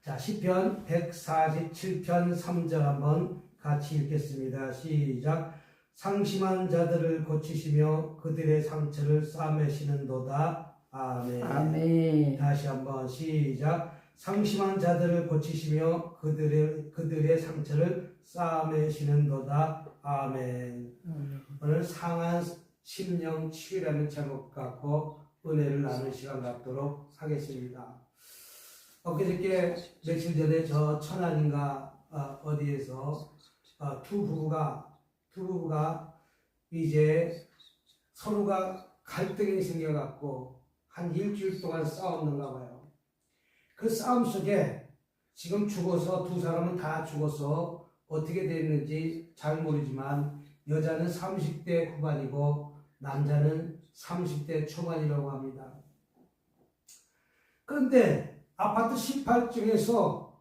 자, 시편 147편 3절 한번 같이 읽겠습니다. 시작. 상심한 자들을 고치시며 그들의 상처를 싸매시는도다. 아멘. 아멘. 다시 한번 시작. 상심한 자들을 고치시며 그들의 상처를 싸매시는도다. 아멘. 오늘 상한 심령 치유라는 제목 갖고 은혜를 나눌 시간 갖도록 하겠습니다. 엊그저께 며칠 전에 저 천안인가 어디에서 두 부부가 이제 서로가 갈등이 생겨갖고 한 일주일 동안 싸웠는가 봐요. 그 싸움 속에 지금 죽어서 두 사람은 다 죽어서 어떻게 됐는지 잘 모르지만 여자는 30대 후반이고 남자는 30대 초반이라고 합니다. 그런데 아파트 18층에서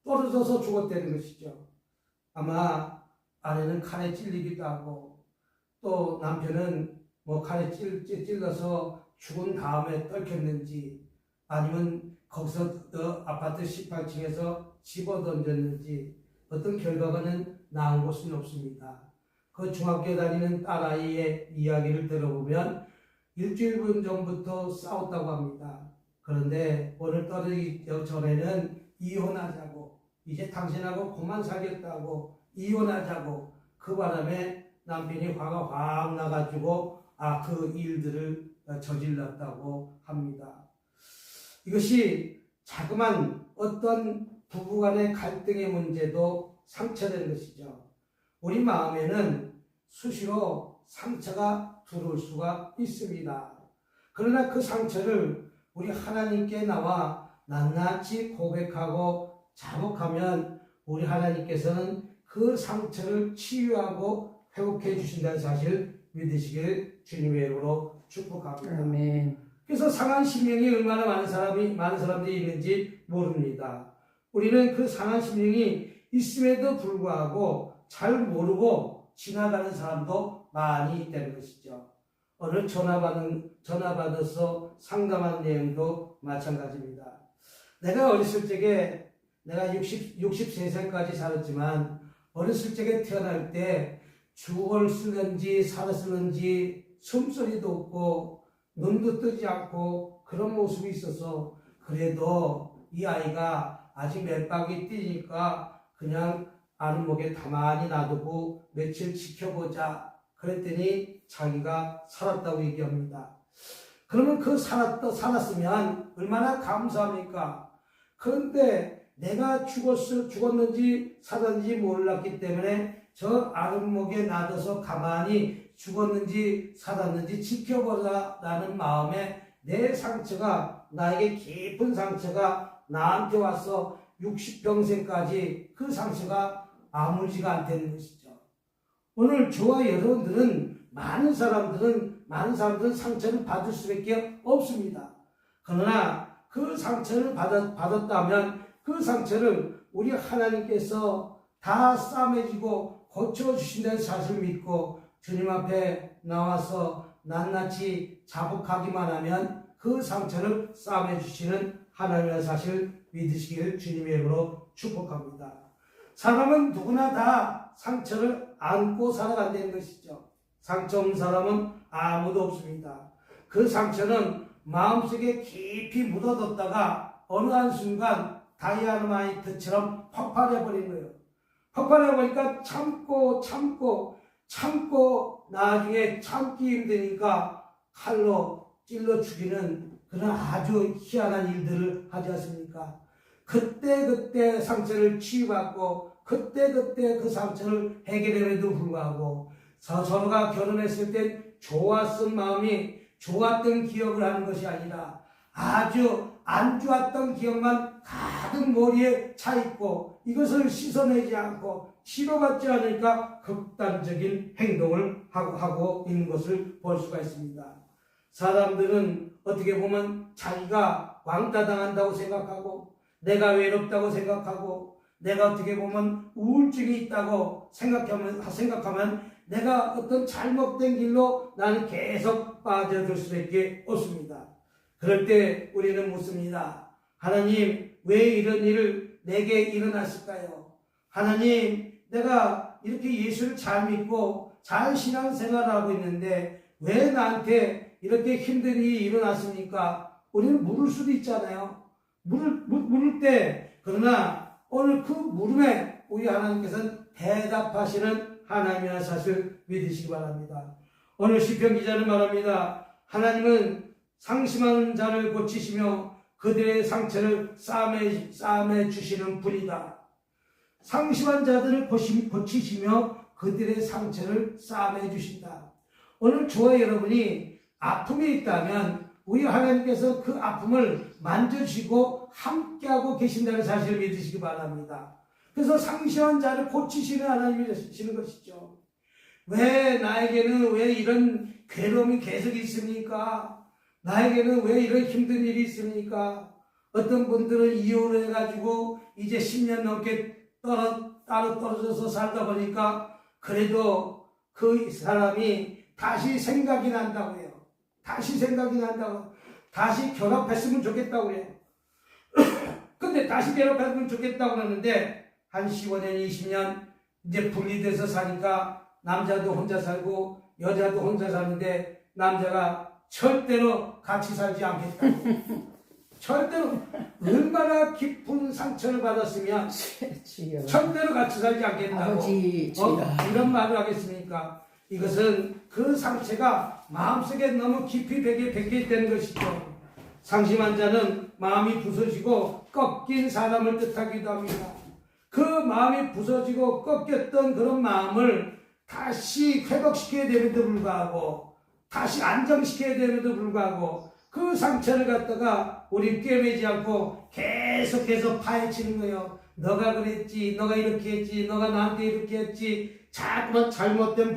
떨어져서 죽었다는 것이죠. 아마 아내는 칼에 찔리기도 하고 또 남편은 칼에 찔러서 죽은 다음에 떨켰는지 아니면 거기서 아파트 18층에서 집어던졌는지 어떤 결과가는 나온 것은 없습니다. 그 중학교 다니는 딸아이의 이야기를 들어보면 일주일 전부터 싸웠다고 합니다. 그런데 오늘 떨어지기 전에는 이혼하자고, 이제 당신하고 그만 살겠다고 이혼하자고, 그 바람에 남편이 화가 확 나가지고 그 일들을 저질렀다고 합니다. 이것이 자그만 어떤 부부간의 갈등의 문제도 상처된 것이죠. 우리 마음에는 수시로 상처가 들어올 수가 있습니다. 그러나 그 상처를 우리 하나님께 나와 낱낱이 고백하고 자복하면 우리 하나님께서는 그 상처를 치유하고 회복해 주신다는 사실 믿으시길 주님의 이름으로 축복합니다. 아멘. 그래서 상한 심령이 얼마나 많은 사람들이 있는지 모릅니다. 우리는 그 상한 심령이 있음에도 불구하고 잘 모르고 지나가는 사람도 많이 있다는 것이죠. 오늘 전화 받아서 상담한 내용도 마찬가지입니다. 내가 어렸을 적에 내가 63살까지 살았지만 어렸을 적에 태어날 때 죽을 쓰는지 살았는지 숨소리도 없고 눈도 뜨지 않고 그런 모습이 있어서 그래도 이 아이가 아직 몇 박이 뛰니까 그냥 아랫목에 가만히 놔두고 며칠 지켜보자. 그랬더니 자기가 살았다고 얘기합니다. 그러면 그 살았으면 얼마나 감사합니까? 그런데 내가 죽었는지 살았는지 몰랐기 때문에 저 아랫목에 놔둬서 가만히 죽었는지 살았는지 지켜보자라는 마음에 내 상처가 나에게 깊은 상처가 나한테 와서 60평생까지 그 상처가 아물지가 않다는 것이죠. 오늘 저와 여러분들은 많은 사람들은 상처를 받을 수밖에 없습니다. 그러나 그 상처를 받았다면 그 상처를 우리 하나님께서 다 싸매지고 고쳐주신다는 사실을 믿고 주님 앞에 나와서 낱낱이 자복하기만 하면 그 상처를 싸매주시는 하나님의 사실을 믿으시길 주님의 이름으로 축복합니다. 사람은 누구나 다 상처를 안고 살아간다는 것이죠. 상처 없는 사람은 아무도 없습니다. 그 상처는 마음속에 깊이 묻어뒀다가 어느 한순간 다이아마이트처럼 폭발해버린 거예요. 폭발해버리니까 참고 나중에 참기 힘드니까 칼로 찔러 죽이는 그런 아주 희한한 일들을 하지 않습니까? 그때 상처를 치유받고 그때 그 상처를 해결함에도 불구하고 서로가 결혼했을 때 좋았던 마음이 좋았던 기억을 하는 것이 아니라 아주 안 좋았던 기억만 가득 머리에 차있고 이것을 씻어내지 않고 치료받지 않으니까 극단적인 행동을 하고 있는 것을 볼 수가 있습니다. 사람들은 어떻게 보면 자기가 왕따당한다고 생각하고 내가 외롭다고 생각하고 내가 어떻게 보면 우울증이 있다고 생각하면 내가 어떤 잘못된 길로 나는 계속 빠져들 수밖에 없습니다. 그럴 때 우리는 묻습니다. 하나님, 왜 이런 일을 내게 일어났을까요? 하나님, 내가 이렇게 예수를 잘 믿고 잘 신앙생활을 하고 있는데 왜 나한테 이렇게 힘든 일이 일어났습니까? 우리는 물을 수도 있잖아요. 물을 때, 그러나 오늘 그 물음에 우리 하나님께서는 대답하시는 하나님이라는 사실을 믿으시기 바랍니다. 오늘 시편 기자는 말합니다. 하나님은 상심한 자를 고치시며 그들의 상처를 싸매 주시는 분이다. 상심한 자들을 고치시며 그들의 상처를 싸매 주신다. 오늘 저와 여러분이 아픔이 있다면 우리 하나님께서 그 아픔을 만져주시고 함께하고 계신다는 사실을 믿으시기 바랍니다. 그래서 상심한 자를 고치시는 하나님이시는 것이죠. 왜 나에게는 왜 이런 괴로움이 계속 있습니까? 나에게는 왜 이런 힘든 일이 있습니까? 어떤 분들은 이혼을 해가지고 이제 10년 넘게 따로 떨어져서 살다 보니까 그래도 그 사람이 다시 생각이 난다고 해요. 다시 생각이 난다고. 다시 결합했으면 좋겠다고 해요. 근데 다시 결합했으면 좋겠다고 하는데 한 15년, 20년 이제 분리돼서 사니까 남자도 혼자 살고 여자도 혼자 사는데 남자가 절대로 같이 살지 않겠다고. 절대로 얼마나 깊은 상처를 받았으면 절대로 같이 살지 않겠다고 이런 말을 하겠습니까? 이것은 그 상처가 마음속에 너무 깊이 배겨 있다는 것이죠. 상심한 자는 마음이 부서지고 꺾인 사람을 뜻하기도 합니다. 그 마음이 부서지고 꺾였던 그런 마음을 다시 회복시켜야 됨에도 불구하고 다시 안정시켜야 됨에도 불구하고 그 상처를 갖다가 우리 꿰매지 않고 계속해서 파헤치는 거예요. 너가 그랬지, 너가 이렇게 했지, 너가 나한테 이렇게 했지. 자꾸만 잘못된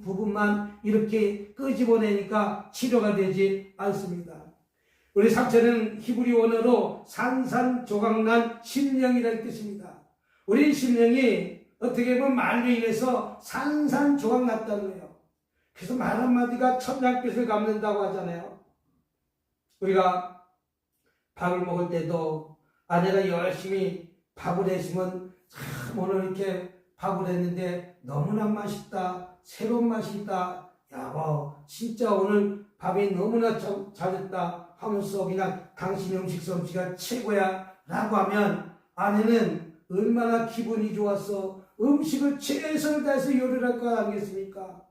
부분만 이렇게 끄집어내니까 치료가 되지 않습니다. 우리 상처는 히브리 원어로 산산조각난 심령이라는 뜻입니다. 우리 심령이 어떻게 보면 말로 인해서 산산조각났다는 거예요. 그래서 말 한마디가 천냥빚을 갚는다고 하잖아요. 우리가 밥을 먹을 때도 아내가 열심히 밥을 해주면 참 오늘 이렇게 밥을 했는데 너무나 맛있다, 새로운 맛이 있다, 야, 진짜 오늘 밥이 너무나 잘했다 하면서 그냥 당신 음식 솜씨가 최고야 라고 하면 아내는 얼마나 기분이 좋았어. 음식을 최선을 다해서 요리를 할 거 아니겠습니까?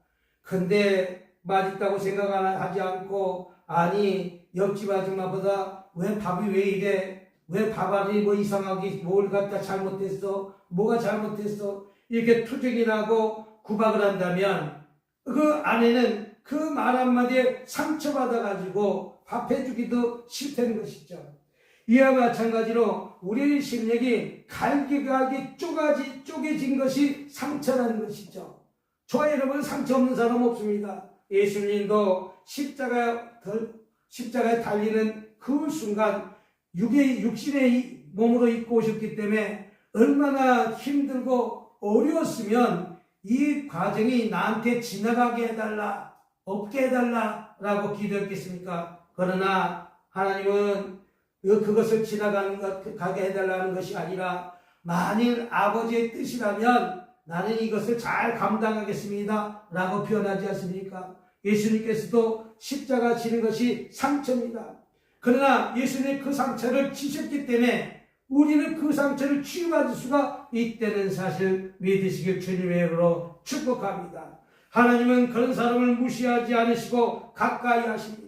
근데 맛있다고 생각하지 않고 아니 옆집 아줌마보다 왜 밥이 왜 이래? 왜 밥알이 뭐 이상하게 뭘 갖다 잘못했어? 뭐가 잘못했어? 이렇게 투정이 나고 구박을 한다면 그 아내는 그 말 한마디에 상처받아가지고 밥 해주기도 싫다는 것이죠. 이와 마찬가지로 우리의 심령이 갈기갈기 쪼개진 것이 상처라는 것이죠. 저와 여러분 상처 없는 사람 없습니다. 예수님도 십자가에 달리는 그 순간 육신의 몸으로 입고 오셨기 때문에 얼마나 힘들고 어려웠으면 이 과정이 나한테 지나가게 해달라, 없게 해달라라고 기도했겠습니까? 그러나 하나님은 그것을 가게 해달라는 것이 아니라 만일 아버지의 뜻이라면 나는 이것을 잘 감당하겠습니다 라고 표현하지 않습니까? 예수님께서도 십자가 지는 것이 상처입니다. 그러나 예수님이 그 상처를 지셨기 때문에 우리는 그 상처를 치유받을 수가 있다는 사실 믿으시길 주님의 이름으로 축복합니다. 하나님은 그런 사람을 무시하지 않으시고 가까이 하십니다.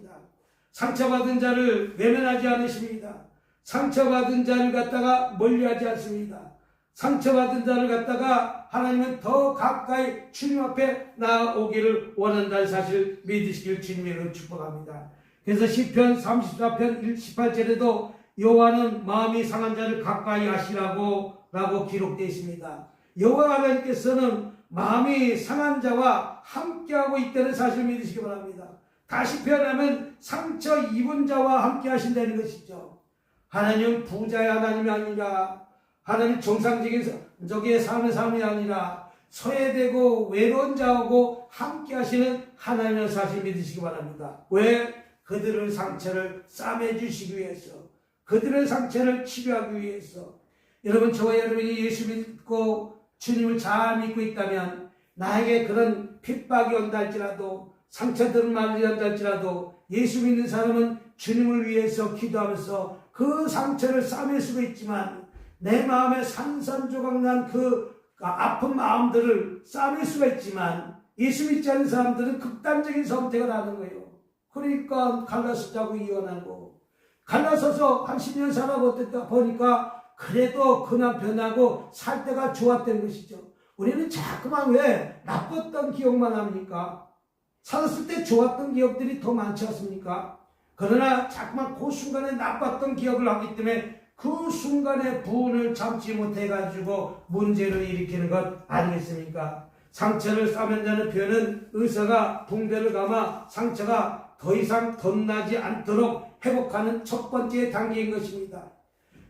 상처받은 자를 외면하지 않으십니다. 상처받은 자를 갖다가 멀리하지 않습니다. 상처받은 자를 갖다가 하나님은 더 가까이 주님 앞에 나오기를 원한다는 사실 믿으시길 주님으로 축복합니다. 그래서 시편 34편 18절에도 여호와는 마음이 상한 자를 가까이 하시라고 기록되어 있습니다. 여호와 하나님께서는 마음이 상한 자와 함께하고 있다는 사실을 믿으시기 바랍니다. 다시 표현하면 상처 입은 자와 함께 하신다는 것이죠. 하나님은 부자의 하나님이 아니라 하나님 정상적인 저기에 사는 사람이 아니라 소외되고 외로운 자하고 함께 하시는 하나님의 사실 믿으시기 바랍니다. 왜? 그들의 상처를 싸매주시기 위해서, 그들의 상처를 치료하기 위해서 여러분, 저와 여러분이 예수 믿고 주님을 잘 믿고 있다면 나에게 그런 핍박이 온다 할지라도 상처들을 말이 한다 할지라도 예수 믿는 사람은 주님을 위해서 기도하면서 그 상처를 싸맬 수가 있지만 내 마음에 산산조각난 그 아픈 마음들을 싸맬 수가 있지만 예수 믿지 않는 사람들은 극단적인 선택을 하는 거예요. 그러니까 갈라서자고 이혼하고 갈라서서 한 10년 살아보다 보니까 그래도 그 남편하고 살 때가 좋았던 것이죠. 우리는 자꾸만 왜 나빴던 기억만 합니까? 살았을 때 좋았던 기억들이 더 많지 않습니까? 그러나 자꾸만 그 순간에 나빴던 기억을 하기 때문에 그 순간에 부은을 참지 못해가지고 문제를 일으키는 것 아니겠습니까? 상처를 싸맨다는 표현은 의사가 붕대를 감아 상처가 더 이상 덧나지 않도록 회복하는 첫 번째 단계인 것입니다.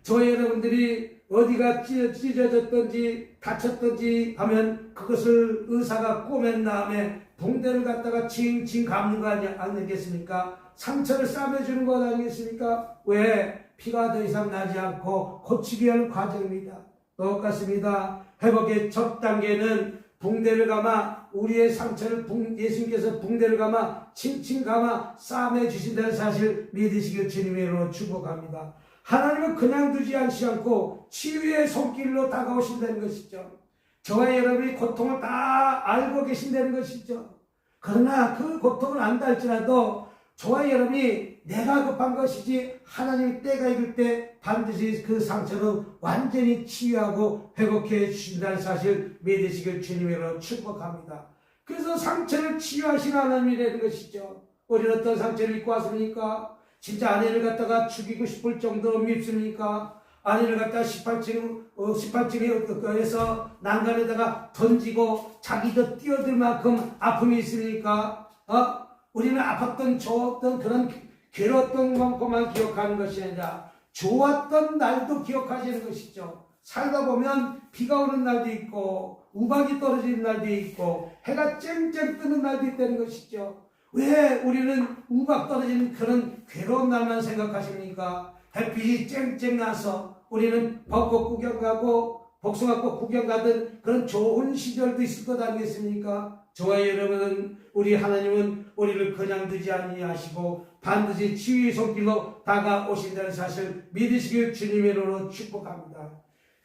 저희 여러분들이 어디가 찢어졌든지 다쳤든지 하면 그것을 의사가 꼬맨 다음에 붕대를 갖다가 칭칭 감는 거 아니겠습니까? 상처를 싸매주는 것 아니겠습니까? 왜? 피가 더 이상 나지 않고 고치기 위한 과정입니다. 똑같습니다. 회복의 첫 단계는 붕대를 감아 우리의 상처를 예수님께서 붕대를 감아 칭칭 감아 싸매 주신다는 사실 믿으시길 주님의 이름으로 축복합니다. 하나님은 그냥 두지 않고 치유의 손길로 다가오신다는 것이죠. 저와 여러분이 고통을 다 알고 계신다는 것이죠. 그러나 그 고통을 안다 할지라도 저와 여러분이 내가 급한 것이지 하나님이 때가 익을 때 반드시 그 상처를 완전히 치유하고 회복해 주신다는 사실 믿으시길 주님으로 축복합니다. 그래서 상처를 치유하신 하나님이라는 것이죠. 우리는 어떤 상처를 입고 왔습니까? 진짜 아내를 갖다가 죽이고 싶을 정도로 밉습니까? 아내를 갖다가 18층에서 난간에다가 던지고 자기도 뛰어들 만큼 아픔이 있습니까? 우리는 아팠던 좋았던 그런 괴로웠던 것만 기억하는 것이 아니라 좋았던 날도 기억하시는 것이죠. 살다 보면 비가 오는 날도 있고 우박이 떨어지는 날도 있고 해가 쨍쨍 뜨는 날도 있다는 것이죠. 왜 우리는 우박 떨어지는 그런 괴로운 날만 생각하십니까? 햇빛이 쨍쨍 나서 우리는 벚꽃 구경 가고 복숭아꽃 구경 가던 그런 좋은 시절도 있을 것 아니겠습니까? 저와 여러분은 우리 하나님은 우리를 그냥 두지 아니하시고 반드시 치유의 손길로 다가오신다는 사실 믿으시길 주님의 이름으로 축복합니다.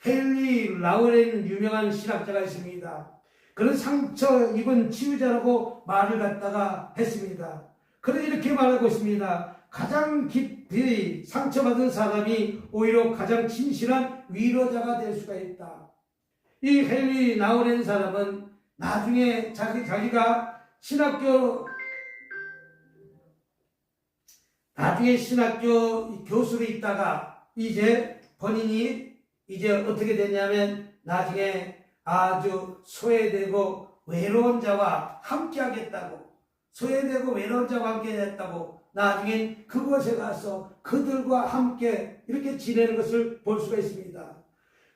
헨리 라우렌 유명한 신학자가 있습니다. 그런 상처 입은 치유자라고 말을 갖다가 했습니다. 그는 이렇게 말하고 있습니다. 가장 깊이 상처받은 사람이 오히려 가장 진실한 위로자가 될 수가 있다. 이 헨리 라우렌 사람은 나중에 자기가 신학교 교수로 있다가 이제 본인이 이제 어떻게 됐냐면 나중에 아주 소외되고 외로운 자와 함께 하겠다고, 소외되고 외로운 자와 함께 했다고 나중엔 그곳에 가서 그들과 함께 이렇게 지내는 것을 볼 수가 있습니다.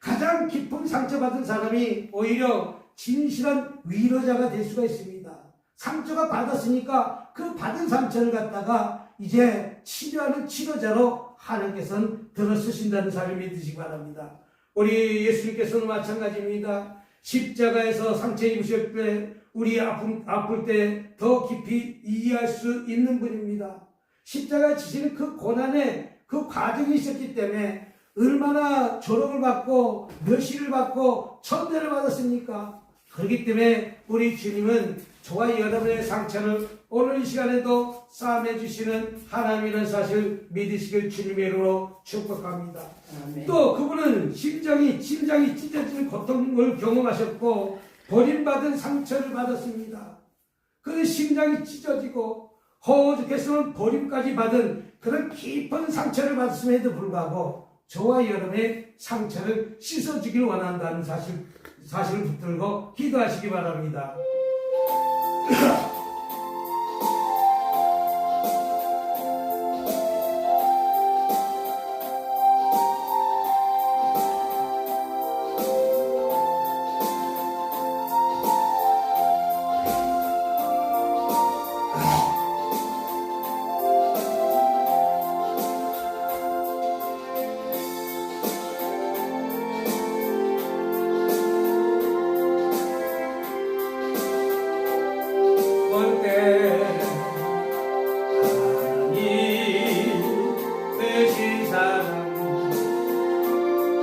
가장 깊은 상처받은 사람이 오히려 진실한 위로자가 될 수가 있습니다. 상처가 받았으니까 그 받은 상처를 갖다가 이제 치료하는 치료자로 하나님께서는 들어쓰신다는 사실을 믿으시기 바랍니다. 우리 예수님께서는 마찬가지입니다. 십자가에서 상처 입으실 때 우리 아플 때 더 깊이 이해할 수 있는 분입니다. 십자가에 지시는 그 고난의 그 과정이 있었기 때문에 얼마나 조롱을 받고 멸시를 받고 천대를 받았습니까? 그렇기 때문에 우리 주님은 저와 여러분의 상처를 오늘 이 시간에도 싸매 주시는 하나님이라는 사실 믿으시길 주님의 이름으로 축복합니다. 아멘. 또 그분은 심장이 찢어지는 고통을 경험하셨고 버림받은 상처를 받았습니다. 그 심장이 찢어지고 허우적해서는 버림까지 받은 그런 깊은 상처를 받았음에도 불구하고 저와 여러분의 상처를 씻어주길 원한다는 사실을 붙들고 기도하시기 바랍니다.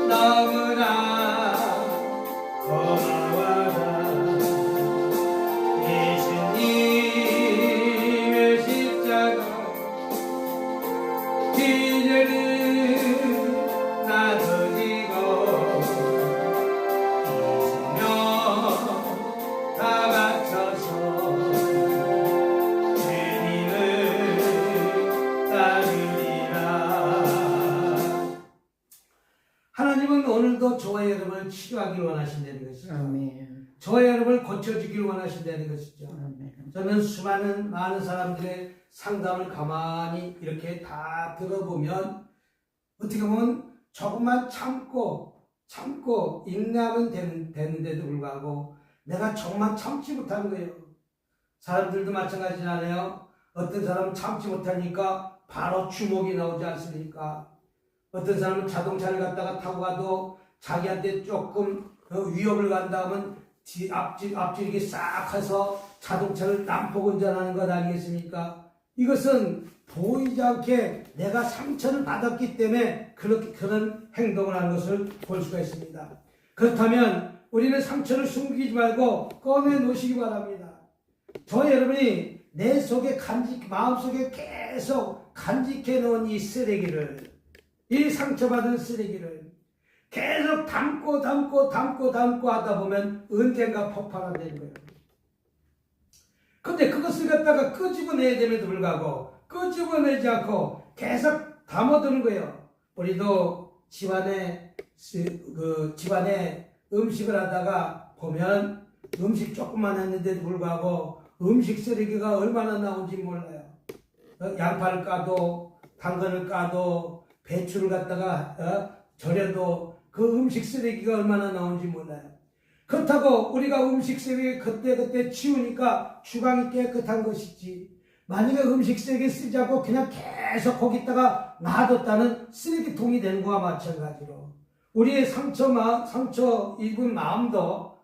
너무나 고마워라. 예수님의 십자가 기절을 나도 지고 이생명 다 바쳐서 주님을 따르리라. 하나님은 오늘도 저와 여러분을 치료하길 원하신다는 것이죠. 아멘. 저와 여러분을 고쳐주길 원하신다는 것이죠. 아멘. 저는 많은 사람들의 상담을 가만히 이렇게 다 들어보면 어떻게 보면 조금만 참고 인내하면 되는데도 불구하고 내가 조금만 참지 못하는 거예요. 사람들도 마찬가지잖아요. 어떤 사람은 참지 못하니까 바로 주먹이 나오지 않습니까? 어떤 사람은 자동차를 갖다가 타고 가도 자기한테 조금 위협을 간다면 앞질이 싹 해서 자동차를 난폭 운전하는 것 아니겠습니까? 이것은 보이지 않게 내가 상처를 받았기 때문에 그런 행동을 하는 것을 볼 수가 있습니다. 그렇다면 우리는 상처를 숨기지 말고 꺼내놓으시기 바랍니다. 저와 여러분이 내 속에 마음속에 계속 간직해 놓은 이 쓰레기를, 이 상처받은 쓰레기를 계속 담고 하다 보면 언젠가 폭발한다는 거예요. 근데 그것을 갖다가 끄집어내야 됨에도 불구하고 끄집어내지 않고 계속 담아두는 거예요. 우리도 집안에 음식을 하다가 보면 음식 조금만 했는데도 불구하고 음식 쓰레기가 얼마나 나온지 몰라요. 양파를 까도 당근을 까도 배추를 갖다가 절여도 그 음식 쓰레기가 얼마나 나온지 몰라요. 그렇다고 우리가 음식 쓰레기 그때 치우니까 주방이 깨끗한 것이지, 만약에 음식 쓰레기 쓰지 않고 그냥 계속 거기다가 놔뒀다는 쓰레기통이 되는 거와 마찬가지로 우리의 상처 입은 마음도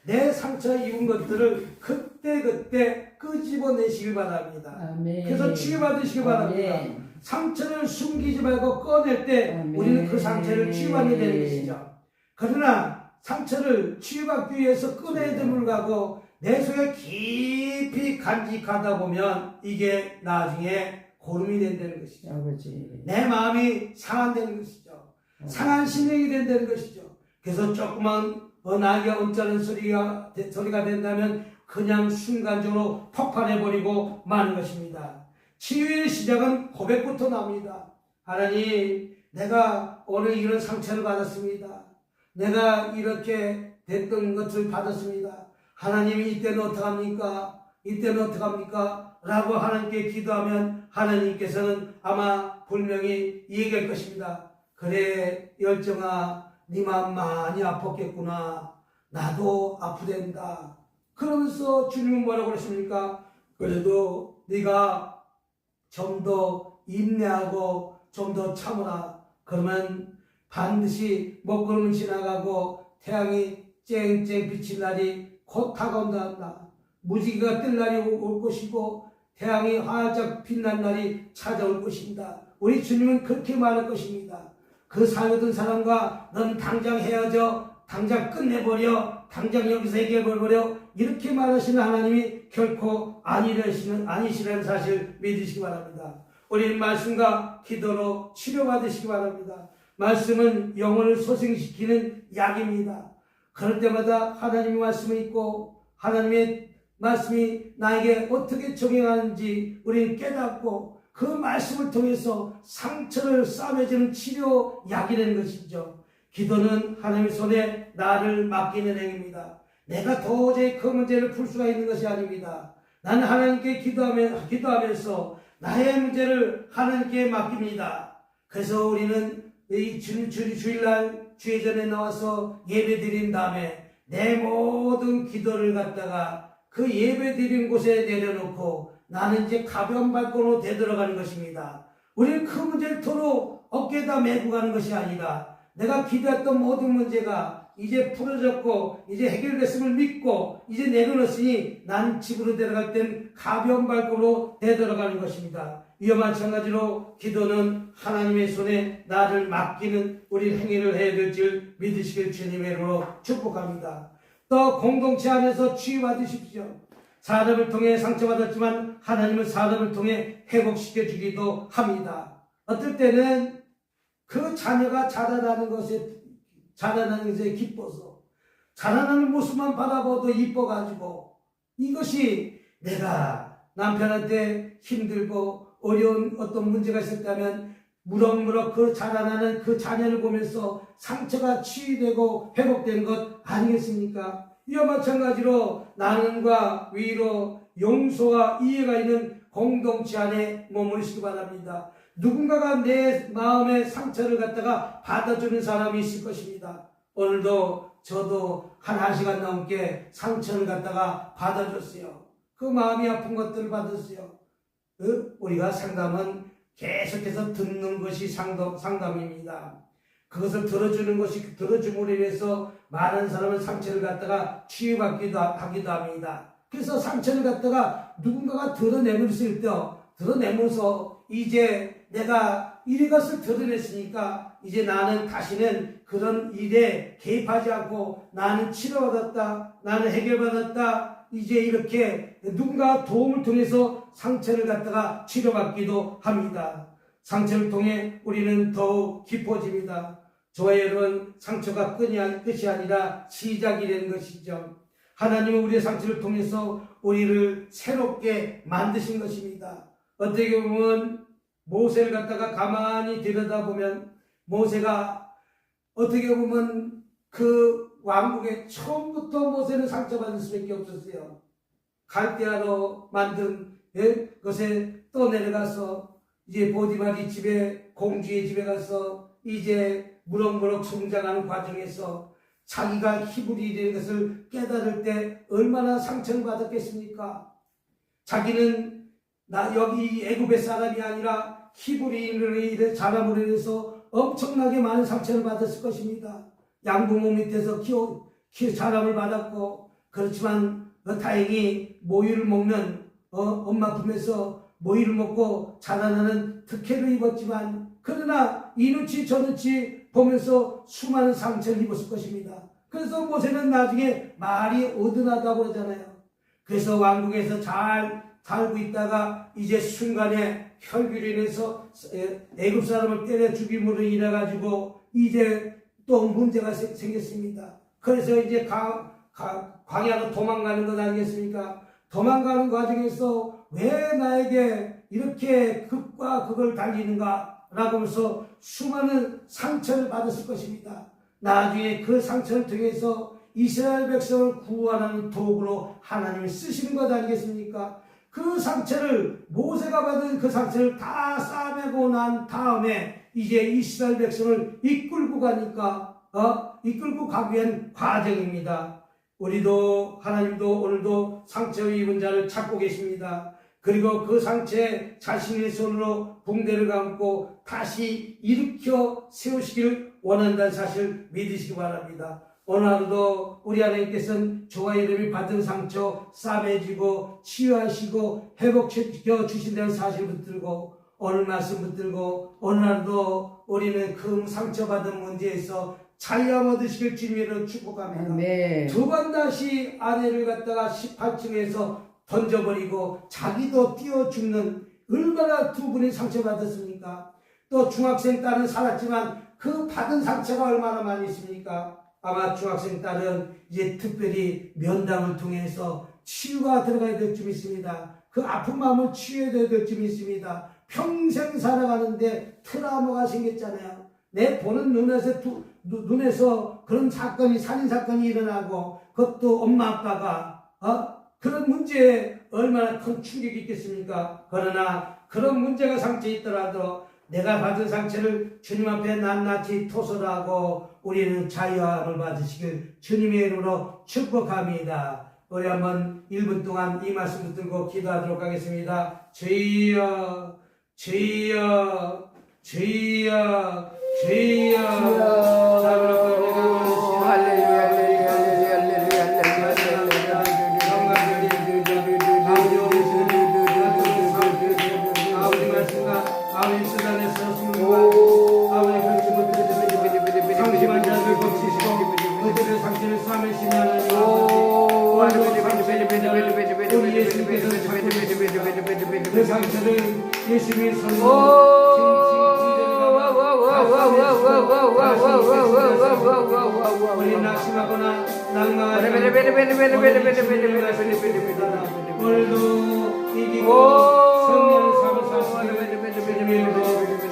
내 상처 입은 것들을 그때 끄집어내시길 바랍니다. 아멘. 그래서 치유받으시길 바랍니다. 아멘. 상처를 숨기지 말고 꺼낼 때 아멘. 우리는 그 상처를 치유받게 되는 것이죠. 그러나 상처를 치유받기 위해서 꺼내야 됨을 불구하고 내 속에 깊이 간직하다 보면 이게 나중에 고름이 된다는 것이죠. 아버지. 내 마음이 상한다는 것이죠. 상한 심령이 된다는 것이죠. 그래서 조그만 나에게 언짢은 소리가 된다면 그냥 순간적으로 폭발해버리고 마는 것입니다. 치유의 시작은 고백부터 납니다. 하나님, 내가 오늘 이런 상처를 받았습니다. 내가 이렇게 됐던 것을 받았습니다. 하나님이 이때는 어떡합니까? 라고 하나님께 기도하면 하나님께서는 아마 분명히 얘기할 것입니다. 그래, 열정아, 네 마음 많이 아팠겠구나. 나도 아프댄다. 그러면서 주님은 뭐라고 그랬습니까? 그래도 네가 좀 더 인내하고 좀 더 참으라. 그러면 반드시 먹구름은 지나가고 태양이 쨍쨍 비친 날이 곧 다가온다. 무지개가 뜰 날이 올 것이고 태양이 활짝 빛난 날이 찾아올 것입니다. 우리 주님은 그렇게 말할 것입니다. 그 사귀던 사람과 넌 당장 헤어져, 당장 끝내버려, 당장 여기서 해결해버려, 이렇게 말하시는 하나님이 결코 아니시라는 사실 믿으시기 바랍니다. 우리는 말씀과 기도로 치료받으시기 바랍니다. 말씀은 영혼을 소생시키는 약입니다. 그럴 때마다 하나님의 말씀이 있고 하나님의 말씀이 나에게 어떻게 적용하는지 우리는 깨닫고 그 말씀을 통해서 상처를 싸매주는 치료약이라는 것이죠. 기도는 하나님의 손에 나를 맡기는 행위입니다. 내가 도저히 그 문제를 풀 수가 있는 것이 아닙니다. 나는 하나님께 기도하면서 나의 문제를 하나님께 맡깁니다. 그래서 우리는 이 주일날 주회전에 나와서 예배 드린 다음에 내 모든 기도를 갖다가 그 예배 드린 곳에 내려놓고 나는 이제 가벼운 발걸음으로 되돌아가는 것입니다. 우리는 그 문제를 도로 어깨에다 메고 가는 것이 아니라 내가 기도했던 모든 문제가 이제 풀어졌고 이제 해결됐음을 믿고 이제 내려놓았으니 난 집으로 데려갈 땐 가벼운 발걸음으로 되돌아가는 것입니다. 이와 마찬가지로 기도는 하나님의 손에 나를 맡기는 우리 행위를 해야 될 줄 믿으시길 주님의 이름으로 축복합니다. 또 공동체 안에서 치유받으십시오. 사람을 통해 상처받았지만 하나님은 사람을 통해 회복시켜 주기도 합니다. 어떨 때는 그 자녀가 자라나는 것에 기뻐서 자라나는 모습만 바라보도 이뻐가지고 이것이 내가 남편한테 힘들고 어려운 어떤 문제가 있었다면 무럭무럭 그 자라나는 그 자녀를 보면서 상처가 치유되고 회복된 것 아니겠습니까? 이와 마찬가지로 나눔과 위로, 용서와 이해가 있는 공동체 안에 머무르시기 바랍니다. 누군가가 내 마음의 상처를 갖다가 받아주는 사람이 있을 것입니다. 오늘도 저도 한 1시간 넘게 상처를 갖다가 받아줬어요. 그 마음이 아픈 것들을 받았어요. 우리가 상담은 계속해서 듣는 것이 상담입니다. 그것을 들어주는 것이 들어줌으로 인해서 많은 사람은 상처를 갖다가 치유받기도 하기도 합니다. 그래서 상처를 갖다가 누군가가 드러내면서 이제 내가 이것을 드러냈으니까 이제 나는 다시는 그런 일에 개입하지 않고 나는 치료받았다, 나는 해결받았다, 이제 이렇게 누군가 도움을 통해서 상처를 갖다가 치료받기도 합니다. 상처를 통해 우리는 더욱 깊어집니다. 저와 여러분, 상처가 끝이 아니라 시작이 되는 것이죠. 하나님은 우리의 상처를 통해서 우리를 새롭게 만드신 것입니다. 어떻게 보면 모세를 갖다가 가만히 들여다보면 모세가 어떻게 보면 그 왕국의 처음부터 모세는 상처받을 수밖에 없었어요. 갈대아로 만든 것에 또 내려가서 이제 보디발이 집에 공주의 집에 가서 이제 무럭무럭 성장하는 과정에서 자기가 히브리 되는 것을 깨달을 때 얼마나 상처를 받았겠습니까? 자기는 여기 애굽의 사람이 아니라 히브리인의 자람으로 인해서 엄청나게 많은 상처를 받았을 것입니다. 양부모 밑에서 자람을 받았고, 그렇지만 다행히 모유를 먹는 엄마 품에서 모유를 먹고 자라나는 특혜를 입었지만, 그러나 이눈치 저눈치 보면서 수많은 상처를 입었을 것입니다. 그래서 모세는 나중에 말이 어든하다고 그러잖아요. 그래서 왕국에서 잘 살고 있다가 이제 순간에 혈기로 인해서 애굽 사람을 때려 죽임으로 인해 가지고 이제 또 문제가 생겼습니다. 그래서 이제 광야로 도망가는 것 아니겠습니까? 도망가는 과정에서 왜 나에게 이렇게 극과 극을 달리는가 라고 하면서 수많은 상처를 받았을 것입니다. 나중에 그 상처를 통해서 이스라엘 백성을 구원하는 도구로 하나님이 쓰시는 것 아니겠습니까? 그 상처를, 모세가 받은 그 상처를 다 싸매고 난 다음에 이제 이스라엘 백성을 이끌고 가기 위한 과정입니다. 우리도, 하나님도 오늘도 상처 입은 자를 찾고 계십니다. 그리고 그 상처에 자신의 손으로 붕대를 감고 다시 일으켜 세우시기를 원한다는 사실을 믿으시기 바랍니다. 오늘 하루도 우리 하나님께서는 저와 여러분이 받은 상처 싸매지고 치유하시고 회복시켜 주신다는 사실을 붙들고 오늘 말씀 붙들고 오늘 하루도 우리는 그 상처받은 문제에서 자유함 얻으시길 주님으로 축복합니다. 두 번 다시 아내를 갖다가 18층에서 던져버리고 자기도 뛰어 죽는, 얼마나 두 분이 상처받았습니까? 또 중학생 딸은 살았지만 그 받은 상처가 얼마나 많이 있습니까? 아마 중학생 딸은 이제 특별히 면담을 통해서 치유가 들어가야 될 쯤 있습니다. 그 아픈 마음을 치유해야 될 쯤 있습니다. 평생 살아가는데 트라우마가 생겼잖아요. 내 보는 눈에서 그런 사건이, 살인사건이 일어나고 그것도 엄마 아빠가 그런 문제에 얼마나 큰 충격이 있겠습니까? 그러나 그런 문제가 상처에 있더라도 내가 받은 상처를 주님 앞에 낱낱이 토설하고 우리는 자유함을 받으시길 주님의 이름으로 축복합니다. 우리 한번 1분 동안 이 말씀 붙들고 기도하도록 하겠습니다. 주여, 주여, 주여, 주여. 하신가 아버지 수단에서 숨고 아버지 그렇지 못해 상심한 자들 고치시고 그들의 상처를 삼으시는 하나님 아버지 우리 예수님께서 그 상처를 예수님의 손으로 우리 낙심하거나 낭망하지 오늘도 이기고 성령 사무사시기를 주님의 이름으로